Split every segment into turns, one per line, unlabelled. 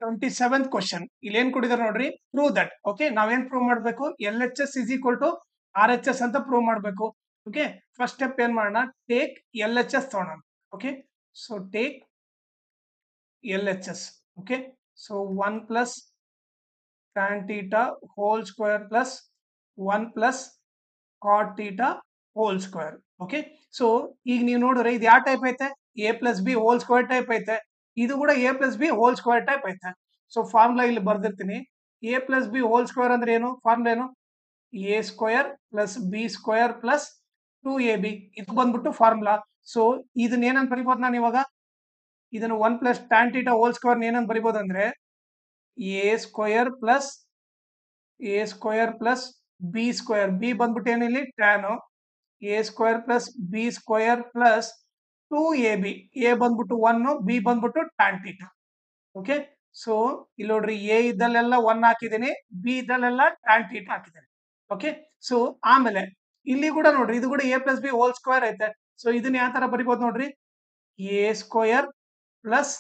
27th question ಇಲ್ಲಿ ಏನ್ ಕೊಟ್ಟಿದ್ದಾರೆ ನೋಡ್ರಿ, ಪ್ರೂವ್ ದಟ್. ಓಕೆ, ನಾವೇನ್ ಪ್ರೂವ್ ಮಾಡಬೇಕು? L H S is equal to R H S ಅಂತ ಪ್ರೂವ್ ಮಾಡಬೇಕು. ಓಕೆ, ಫಸ್ಟ್ ಸ್ಟೆಪ್ ಏನ್ ಮಾಡೋಣ? ಟೇಕ್ ಎಲ್ ಎಚ್ ಎಸ್ ತಗೋಣ. Okay, so take L H S. Okay, so 1 plus tan theta whole square plus 1 plus cot theta whole square. Okay, so ಈಗ ನೀವು ನೋಡಿದ್ರೆ ಇದು ಯಾವ ಟೈಪ್ ಐತೆ? A plus B whole square type ಐತೆ. ಇದು ಕೂಡ A plus B whole square type ಐತೆ. ಸೊ ಫಾರ್ಮುಲಾ ಇಲ್ಲಿ ಬರ್ದಿರ್ತೀನಿ. A plus B whole square ಅಂದ್ರೆ ಏನು? ಫಾರ್ಮುಲಾ ಏನು? A square plus B square plus 2ab. ಇದು ಬಂದ್ಬಿಟ್ಟು ಫಾರ್ಮುಲಾ. ಸೊ ಇದನ್ನ ಏನಂತ ಬರಿಬೋದು ನಾನು ಇವಾಗ? ಇದನ್ನು 1 plus tan theta whole square ಏನಂತ ಬರಿಬೋದು ಅಂದ್ರೆ A square plus B square. B ಬಂದ್ಬಿಟ್ಟು ಏನಿಲ್ಲಿ tan. A square plus B square plus 2ab. A ಬಂದ್ಬಿಟ್ಟು 1, ಬಿ ಬಂದ್ಬಿಟ್ಟು ಟ್ಯಾನ್ ಥೀಟಾ. ಓಕೆ, ಸೊ ಇಲ್ಲಿ ನೋಡ್ರಿ, ಎ ಇದ್ದಲ್ಲೆಲ್ಲ 1 ಹಾಕಿದ್ದೀನಿ, ಬಿ ಇದ್ದಲ್ಲೆಲ್ಲ ಟ್ಯಾನ್ ಥೀಟಾ ಹಾಕಿದ್ದೀನಿ. ಓಕೆ, ಸೊ ಆಮೇಲೆ ಇಲ್ಲಿ ಕೂಡ ನೋಡ್ರಿ, ಇದು ಕೂಡ A plus B whole square ಐತೆ. ಸೊ ಇದನ್ನ ಯಾವ ತರ ಬರಿಬೋದು ನೋಡ್ರಿ? A square plus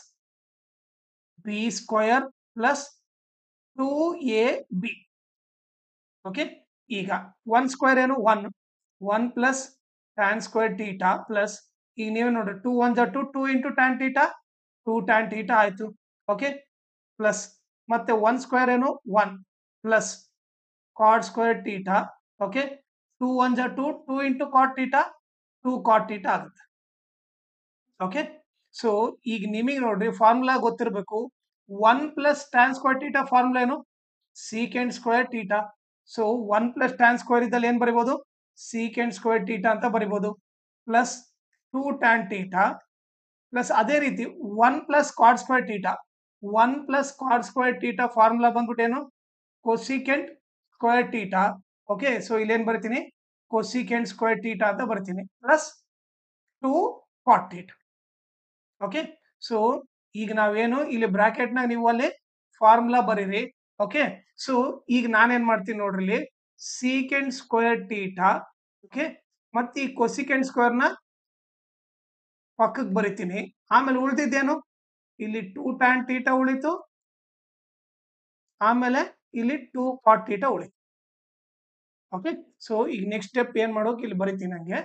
B square plus 2ab. Okay, ಈಗ 1 ಸ್ಕ್ವೇರ್ ಏನು? 1 plus tan square theta plus, ಈಗ ನೀವು ನೋಡ್ರಿ 2 1 2, 2 into tan theta, 2 tan theta ಆಯ್ತು. ಓಕೆ, ಪ್ಲಸ್ ಮತ್ತೆ 1 ಸ್ಕ್ವೇರ್ ಏನು? 1 plus cot square theta. Okay, 2 1 2, 2 into cot theta, 2 cot theta ಆಗುತ್ತೆ. Okay, so ಈಗ ನಿಮಗೆ ನೋಡ್ರಿ ಫಾರ್ಮುಲಾ ಗೊತ್ತಿರಬೇಕು. 1 plus tan square theta formula ಏನು? Secant square theta. So 1 plus tan square ಇದ್ದಲ್ಲಿ ಏನ್ ಬರಿಬೋದು? ಸೀಕೆಂಡ್ ಸ್ಕ್ವೇರ್ ಥೀಟಾ ಅಂತ ಬರಿಬೋದು. ಪ್ಲಸ್ 2 ಟ್ಯಾನ್ ಥೀಟಾ ಪ್ಲಸ್ ಅದೇ ರೀತಿ 1 plus cot square theta. 1 plus cot square theta formula ಬಂದ್ಬಿಟ್ಟು ಏನು? Cosecant square theta. Okay, so ಇಲ್ಲಿ ಏನ್ ಬರ್ತೀನಿ? ಕೊಸಿಕೆಂಡ್ ಸ್ಕ್ವೇರ್ ಥೀಟಾ ಅಂತ ಬರ್ತೀನಿ plus 2 cot theta. Okay, so ಈಗ ನಾವೇನು ಇಲ್ಲಿ ಬ್ರಾಕೆಟ್ ನಾಗ ನೀವು ಅಲ್ಲಿ ಫಾರ್ಮುಲಾ ಬರೀರಿ. ಓಕೆ, ಸೊ ಈಗ ನಾನೇನ್ ಮಾಡ್ತೀನಿ ನೋಡ್ರಿ, ಇಲ್ಲಿ ಸೀಕೆಂಡ್ ಸ್ಕ್ವೇರ್ ಥೀಟಾ. ಓಕೆ, ಮತ್ತೆ ಈ ಕೊಸಿಕೆಂಡ್ ಸ್ಕ್ವೇರ್ ನ ಪಕ್ಕಕ್ಕೆ ಬರಿತೀನಿ. ಆಮೇಲೆ ಉಳಿದಿದ್ದೇನು? ಇಲ್ಲಿ 2 ಟ್ಯಾನ್ ಥೀಟಾ ಉಳಿತು, ಆಮೇಲೆ ಇಲ್ಲಿ 2 ಕಾಟ್ ಥೀಟಾ ಉಳಿತು. ಓಕೆ, ಸೊ ಈಗ ನೆಕ್ಸ್ಟ್ ಸ್ಟೆಪ್ ಏನ್ ಮಾಡೋಕೆ ಇಲ್ಲಿ ಬರಿತೀನಿ ನಂಗೆ.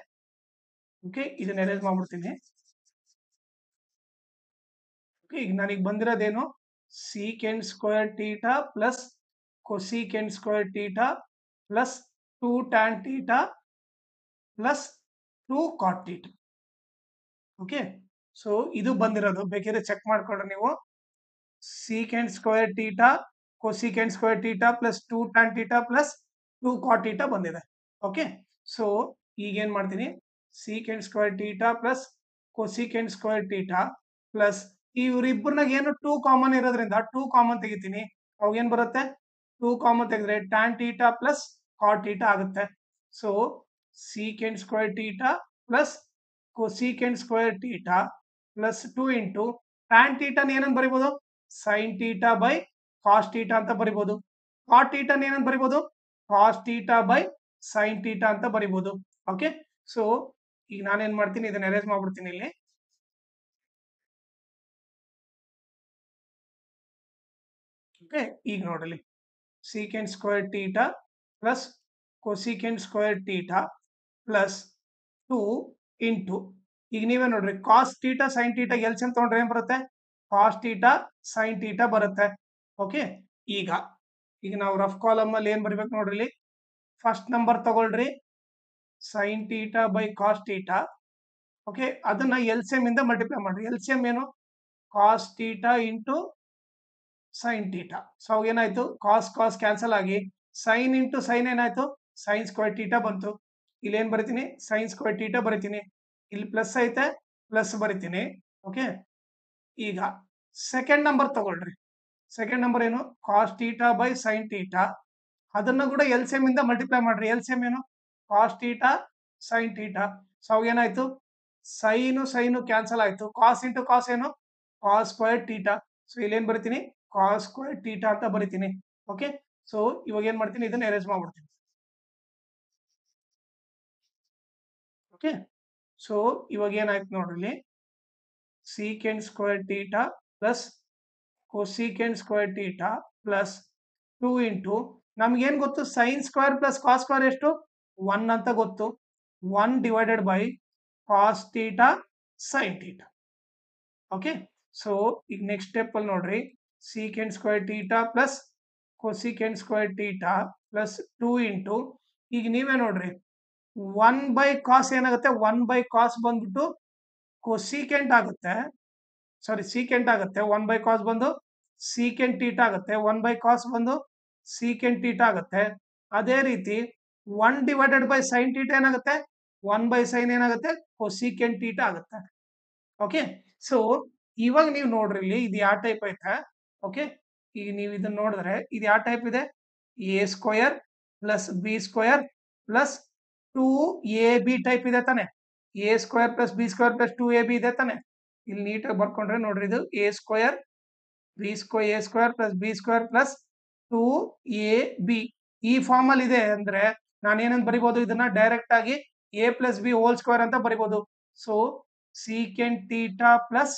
ಓಕೆ, ಇದನ್ನ ಎರೇಸ್ ಮಾಡ್ಬಿಡ್ತೀನಿ. ಈಗ ನನಗೆ ಬಂದಿರೋದೇನು? Secant square theta plus cosecant square theta plus 2 tan theta plus 2 cot theta. Okay, so ಇದು ಬಂದಿರೋದು, ಬೇಕಿದ್ರೆ ಚೆಕ್ ಮಾಡ್ಕೊಂಡ್ರೆ ನೀವು. Secant square theta cosecant square theta plus 2 tan theta plus 2 cot theta ಬಂದಿದೆ. ಓಕೆ, ಸೊ ಈಗ ಏನ್ ಮಾಡ್ತೀನಿ? Secant square theta plus cosecant square theta plus ಇವ್ರಿಬ್ಬರನಾಗ ಏನು 2 ಕಾಮನ್ ಇರೋದ್ರಿಂದ 2 ಕಾಮನ್ ತೆಗಿತೀನಿ. ಅವಾಗ ಏನ್ ಬರುತ್ತೆ? 2 ಕಾಮನ್ ತೆಗೆದ್ರೆ tan theta plus cot theta ಆಗುತ್ತೆ. So secant square theta plus cosecant square theta plus 2 into tan ಥೀಟಾನ ಏನಂತ ಬರಿಬೋದು? Sine theta by cos theta ಅಂತ ಬರಿಬೋದು. ಕಾಟ್ ಥೀಟಾನ ಏನಂತ ಬರಿಬೋದು? Cos theta by sine theta ಅಂತ ಬರಿಬೋದು. ಓಕೆ, ಸೊ ಈಗ ನಾನೇನ್ ಮಾಡ್ತೀನಿ, ಇದನ್ನ ಎರೇಸ್ ಮಾಡ್ಬಿಡ್ತೀನಿ ಇಲ್ಲಿ. ಓಕೆ, ಈಗ ನೋಡಲಿ, secant square theta plus cosecant square theta plus 2 into, ಈಗ ನೀವೇ ನೋಡ್ರಿ, cos theta sine theta LCM ತಗೊಂಡ್ರೆ ಏನ್ ಬರುತ್ತೆ? ಕಾಸ್ ಥೀಟಾ ಸೈನ್ ಥೀಟಾ ಬರುತ್ತೆ. ಓಕೆ, ಈಗ ನಾವು ರಫ್ ಕಾಲಮ್ ಅಲ್ಲಿ ಏನ್ ಬರಿಬೇಕು ನೋಡ್ರಿ, ಫಸ್ಟ್ ನಂಬರ್ ತಗೊಳ್ರಿ, sine theta by cos theta. Okay, ಅದನ್ನ ಎಲ್ಸಿಎಂ ಇಂದ ಮಲ್ಟಿಪ್ಲೈ ಮಾಡ್ರಿ. ಎಲ್ಸಿಎಂ ಏನು? Cos theta into sine theta. So ಏನಾಯ್ತು? ಕಾಸ್ ಕಾಸ್ ಕ್ಯಾನ್ಸಲ್ ಆಗಿ ಸೈನ್ ಇಂಟು ಸೈನ್ ಏನಾಯ್ತು? ಸೈನ್ ಸ್ಕ್ವೇರ್ ಥೀಟಾ ಬಂತು. ಇಲ್ಲಿ ಏನ್ ಬರಿತೀನಿ? ಸೈನ್ ಸ್ಕ್ವೇರ್ ಥೀಟಾ ಬರಿತೀನಿ. ಇಲ್ಲಿ ಪ್ಲಸ್ ಐತೆ, ಪ್ಲಸ್ ಬರಿತೀನಿ. ಓಕೆ, ಈಗ ಸೆಕೆಂಡ್ ನಂಬರ್ ತಗೊಳ್ರಿ. ಸೆಕೆಂಡ್ ನಂಬರ್ ಏನು? Cos theta by sine theta. ಅದನ್ನ ಕೂಡ ಎಲ್ಸಿಎಂ ಇಂದ ಮಲ್ಟಿಪ್ಲೈ ಮಾಡ್ರಿ. ಎಲ್ಸಿಎಂ ಏನು? Cos theta sine theta. So ಏನಾಯ್ತು? ಸೈನು ಸೈನು ಕ್ಯಾನ್ಸಲ್ ಆಯ್ತು. ಕಾಸ್ ಇಂಟು ಕಾಸ್ ಏನು? Cos square theta. ಸೊ ಇಲ್ಲಿ ಏನ್ ಬರಿತೀನಿ? ಕಾಸ್ ಸ್ಕ್ವೇರ್ ಥೀಟಾ ಅಂತ ಬರಿತೀನಿ. ಓಕೆ, ಸೊ ಇವಾಗ ಏನ್ ಮಾಡ್ತೀನಿ? ಇದನ್ನ ಎರೇಸ್ ಮಾಡ್ಬಿಡ್ತೀನಿ. ಓಕೆ, ಸೊ ಇವಾಗ ಏನಾಯ್ತು ನೋಡ್ರಿ, secant square theta plus cosecant square theta plus 2 into ನಮ್ಗೇನು ಗೊತ್ತು sine square plus cos square ಎಷ್ಟು 1 ಅಂತ ಗೊತ್ತು 1 divided by cos theta sine theta. Okay, so ಈಗ ನೆಕ್ಸ್ಟ್ ಸ್ಟೆಪ್ ಅಲ್ಲಿ ನೋಡ್ರಿ secant square theta plus cosecant square theta plus 2 into ಈಗ ನೀವೇ ನೋಡ್ರಿ 1 ಬೈ ಕಾಸ್ ಏನಾಗುತ್ತೆ 1 ಬೈ ಕಾಸ್ ಬಂದ್ಬಿಟ್ಟು ಕೊಸಿಕೆಂಟ್ ಆಗುತ್ತೆ, ಸಾರಿ ಸೀಕೆಂಟ್ ಆಗುತ್ತೆ, 1 ಬೈ ಕಾಸ್ ಬಂದು ಸೀಕೆಂಟ್ ಥೀಟಾ ಆಗುತ್ತೆ, 1 ಬೈ ಕಾಸ್ ಬಂದು ಸೀಕೆಂಟ್ ಥೀಟಾ ಆಗುತ್ತೆ. ಅದೇ ರೀತಿ 1 ಡಿವೈಡೆಡ್ ಬೈ ಸೈನ್ ಥೀಟಾ ಏನಾಗುತ್ತೆ 1 ಬೈ ಸೈನ್ ಏನಾಗುತ್ತೆ ಕೊಸಿಕೆಂಟ್ ಥೀಟಾ ಆಗುತ್ತೆ. ಓಕೆ, ಸೊ ಇವಾಗ ನೀವು ನೋಡ್ರಿ ಇಲ್ಲಿ ಇದು ಯಾವ ಟೈಪ್ ಐತೆ. ಓಕೆ, ಈಗ ನೀವು ಇದನ್ನ ನೋಡಿದ್ರೆ ಇದು ಯಾವ ಟೈಪ್ ಇದೆ A square plus B square plus 2ab type ಇದೆ ತಾನೆ. A square plus B square plus 2ab ಇದೆ ತಾನೆ. ಇಲ್ಲಿ ನೀಟಾಗಿ ಬರ್ಕೊಂಡ್ರೆ ನೋಡ್ರಿ ಇದು A square B square A square plus B square plus 2ab ಈ ಫಾರ್ಮ್ ಅಲ್ಲಿ ಇದೆ ಅಂದ್ರೆ ನಾನು ಏನಂತ ಬರಿಬಹುದು ಇದನ್ನ ಡೈರೆಕ್ಟ್ ಆಗಿ A plus B whole square ಅಂತ ಬರಿಬಹುದು. So secant theta plus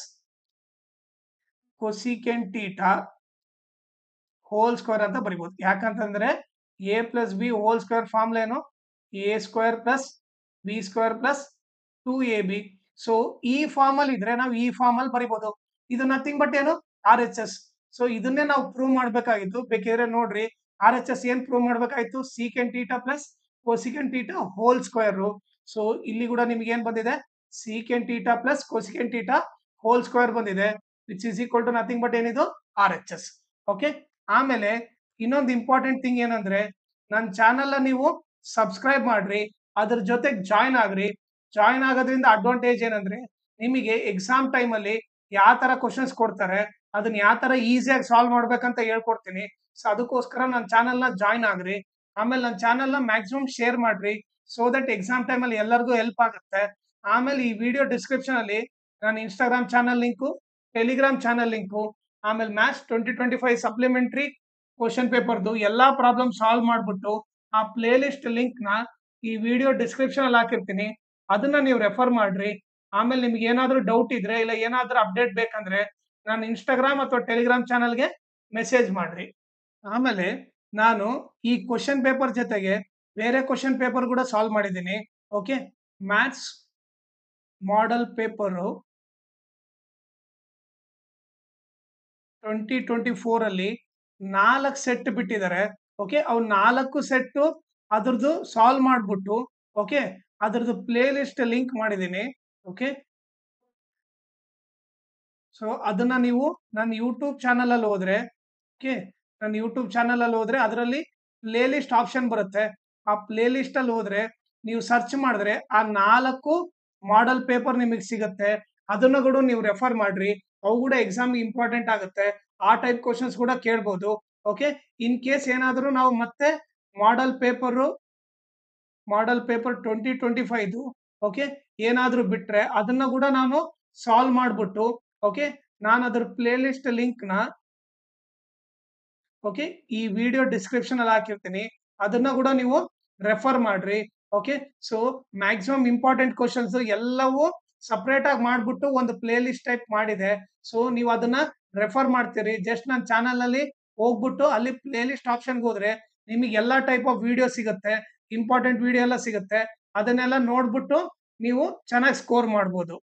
cosecant theta whole square ಅಂತ ಬರಿಬಹುದು. ಯಾಕಂತಂದ್ರೆ A plus B whole square form ಏನು A square plus B square plus 2ab. So ಈ ಫಾರ್ಮ್ ಅಲ್ಲಿ ಇದ್ರೆ ನಾವು ಈ ಫಾರ್ಮ್ ಅಲ್ಲಿ ಬರಿಬಹುದು. ಇದು ನಥಿಂಗ್ ಬಟ್ ಏನು RHS. ಸೊ ಇದನ್ನೇ ನಾವು ಪ್ರೂವ್ ಮಾಡ್ಬೇಕಾಗಿತ್ತು. ಬೇಕಿದ್ರೆ ನೋಡ್ರಿ RHS ಏನ್ ಪ್ರೂವ್ ಮಾಡ್ಬೇಕಾಯ್ತು secant theta plus cosecant theta whole square. So ಇಲ್ಲಿ ಕೂಡ ನಿಮ್ಗೆ ಏನ್ ಬಂದಿದೆ secant theta plus cosecant theta whole square ಬಂದಿದೆ which is equal to nothing but ಏನಿದು RHS. ಓಕೆ, ಆಮೇಲೆ ಇನ್ನೊಂದು ಇಂಪಾರ್ಟೆಂಟ್ ಥಿಂಗ್ ಏನಂದ್ರೆ ನನ್ನ ಚಾನೆಲ್ ನೀವು ಸಬ್ಸ್ಕ್ರೈಬ್ ಮಾಡ್ರಿ, ಅದ್ರ ಜೊತೆಗೆ ಜಾಯ್ನ್ ಆಗ್ರಿ. ಜಾಯ್ನ್ ಆಗೋದ್ರಿಂದ ಅಡ್ವಾಂಟೇಜ್ ಏನಂದ್ರೆ ನಿಮಗೆ ಎಕ್ಸಾಮ್ ಟೈಮ್ ಅಲ್ಲಿ ಯಾವ ತರ ಕ್ವಶನ್ಸ್ ಕೊಡ್ತಾರೆ ಅದನ್ನ ಯಾವ ತರ ಈಸಿಯಾಗಿ ಸಾಲ್ವ್ ಮಾಡ್ಬೇಕಂತ ಹೇಳ್ಕೊಡ್ತೀನಿ. ಸೊ ಅದಕ್ಕೋಸ್ಕರ ನನ್ನ ಚಾನೆಲ್ ನ ಜಾಯ್ನ್ ಆಗ್ರಿ. ಆಮೇಲೆ ನನ್ನ ಚಾನೆಲ್ ನ ಮ್ಯಾಕ್ಸಿಮಮ್ ಶೇರ್ ಮಾಡ್ರಿ ಸೊ ದಟ್ ಎಕ್ಸಾಮ್ ಟೈಮ್ ಅಲ್ಲಿ ಎಲ್ಲರಿಗೂ ಹೆಲ್ಪ್ ಆಗುತ್ತೆ. ಆಮೇಲೆ ಈ ವಿಡಿಯೋ ಡಿಸ್ಕ್ರಿಪ್ಷನ್ ಅಲ್ಲಿ ನನ್ನ Instagram channel link, Telegram channel link, ಆಮೇಲೆ ಮ್ಯಾಥ್ಸ್ 2025 ಸಪ್ಲಿಮೆಂಟರಿ ಕ್ವಶನ್ ಪೇಪರ್ದು ಎಲ್ಲಾ ಪ್ರಾಬ್ಲಮ್ ಸಾಲ್ವ್ ಮಾಡ್ಬಿಟ್ಟು ಆ ಪ್ಲೇ ಲಿಸ್ಟ್ ಲಿಂಕ್ ನ ಈ ವಿಡಿಯೋ ಡಿಸ್ಕ್ರಿಪ್ಷನ್ ಅಲ್ಲಿ ಹಾಕಿರ್ತೀನಿ, ಅದನ್ನ ನೀವು ರೆಫರ್ ಮಾಡ್ರಿ. ಆಮೇಲೆ ನಿಮ್ಗೆ ಏನಾದ್ರೂ ಡೌಟ್ ಇದ್ರೆ ಇಲ್ಲ ಏನಾದ್ರೂ ಅಪ್ಡೇಟ್ ಬೇಕಂದ್ರೆ ನಾನು ಇನ್ಸ್ಟಾಗ್ರಾಮ್ ಅಥವಾ ಟೆಲಿಗ್ರಾಮ್ ಚಾನಲ್ಗೆ ಮೆಸೇಜ್ ಮಾಡ್ರಿ. ಆಮೇಲೆ ನಾನು ಈ ಕ್ವಶನ್ ಪೇಪರ್ ಜೊತೆಗೆ ಬೇರೆ ಕ್ವಶನ್ ಪೇಪರ್ ಕೂಡ ಸಾಲ್ವ್ ಮಾಡಿದ್ದೀನಿ. ಓಕೆ, ಮ್ಯಾಥ್ಸ್ ಮಾಡೆಲ್ ಪೇಪರು 2024 ಅಲ್ಲಿ 4 ಸೆಟ್ ಬಿಟ್ಟಿದ್ದಾರೆ. ಓಕೆ, ಅವು 4 ಸೆಟ್ ಅದ್ರದ್ದು ಸಾಲ್ವ್ ಮಾಡ್ಬಿಟ್ಟು ಓಕೆ ಅದ್ರದ್ದು ಪ್ಲೇ ಲಿಸ್ಟ್ ಲಿಂಕ್ ಮಾಡಿದ್ದೀನಿ. ಓಕೆ, ಸೊ ಅದನ್ನ ನೀವು ನನ್ನ ಯೂಟ್ಯೂಬ್ ಚಾನಲ್ ಅಲ್ಲಿ ಹೋದ್ರೆ ಓಕೆ ನನ್ನ ಯೂಟ್ಯೂಬ್ ಚಾನಲ್ ಅಲ್ಲಿ ಹೋದ್ರೆ ಅದರಲ್ಲಿ ಪ್ಲೇ ಲಿಸ್ಟ್ ಆಪ್ಷನ್ ಬರುತ್ತೆ. ಆ ಪ್ಲೇ ಲಿಸ್ಟ್ ಅಲ್ಲಿ ಹೋದ್ರೆ ನೀವು ಸರ್ಚ್ ಮಾಡಿದ್ರೆ ಆ 4 ಮಾಡೆಲ್ ಪೇಪರ್ ನಿಮಗೆ ಸಿಗುತ್ತೆ. ಅದನ್ನ ಕೂಡ ನೀವು ರೆಫರ್ ಮಾಡ್ರಿ, ಅವು ಕೂಡ ಎಕ್ಸಾಮ್ ಇಂಪಾರ್ಟೆಂಟ್ ಆಗುತ್ತೆ. ಆ ಟೈಪ್ ಕ್ವಶನ್ಸ್ ಕೂಡ ಕೇಳ್ಬೋದು. ಓಕೆ, ಇನ್ ಕೇಸ್ ಏನಾದರೂ ನಾವು ಮತ್ತೆ ಮಾಡೆಲ್ ಪೇಪರ್ 2025 ಓಕೆ ಏನಾದ್ರೂ ಬಿಟ್ರೆ ಅದನ್ನ ಕೂಡ ನಾನು ಸಾಲ್ವ್ ಮಾಡ್ಬಿಟ್ಟು ಓಕೆ ನಾನು ಅದ್ರ ಪ್ಲೇ ಲಿಸ್ಟ್ ಲಿಂಕ್ ನ ಓಕೆ ಈ ವಿಡಿಯೋ ಡಿಸ್ಕ್ರಿಪ್ಷನ್ ಅಲ್ಲಿ ಹಾಕಿರ್ತೀನಿ, ಅದನ್ನ ಕೂಡ ನೀವು ರೆಫರ್ ಮಾಡ್ರಿ. Okay, so maximum important questions ಎಲ್ಲವೂ ಸಪರೇಟ್ ಆಗಿ ಮಾಡ್ಬಿಟ್ಟು ಒಂದು ಪ್ಲೇ ಲಿಸ್ಟ್ ಟೈಪ್ ಮಾಡಿದೆ. ಸೊ ನೀವು ಅದನ್ನ ರೆಫರ್ ಮಾಡ್ತೀರಿ. ಜಸ್ಟ್ ನನ್ನ ಚಾನಲ್ ನಲ್ಲಿ ಹೋಗ್ಬಿಟ್ಟು ಅಲ್ಲಿ ಪ್ಲೇ ಲಿಸ್ಟ್ ಆಪ್ಷನ್ಗೆ ಹೋದ್ರೆ ನಿಮಗೆ ಎಲ್ಲಾ ಟೈಪ್ ಆಫ್ ವಿಡಿಯೋ ಸಿಗುತ್ತೆ, ಇಂಪಾರ್ಟೆಂಟ್ ವಿಡಿಯೋ ಎಲ್ಲ ಸಿಗುತ್ತೆ. ಅದನ್ನೆಲ್ಲ ನೋಡ್ಬಿಟ್ಟು ನೀವು ಚೆನ್ನಾಗಿ ಸ್ಕೋರ್ ಮಾಡ್ಬೋದು.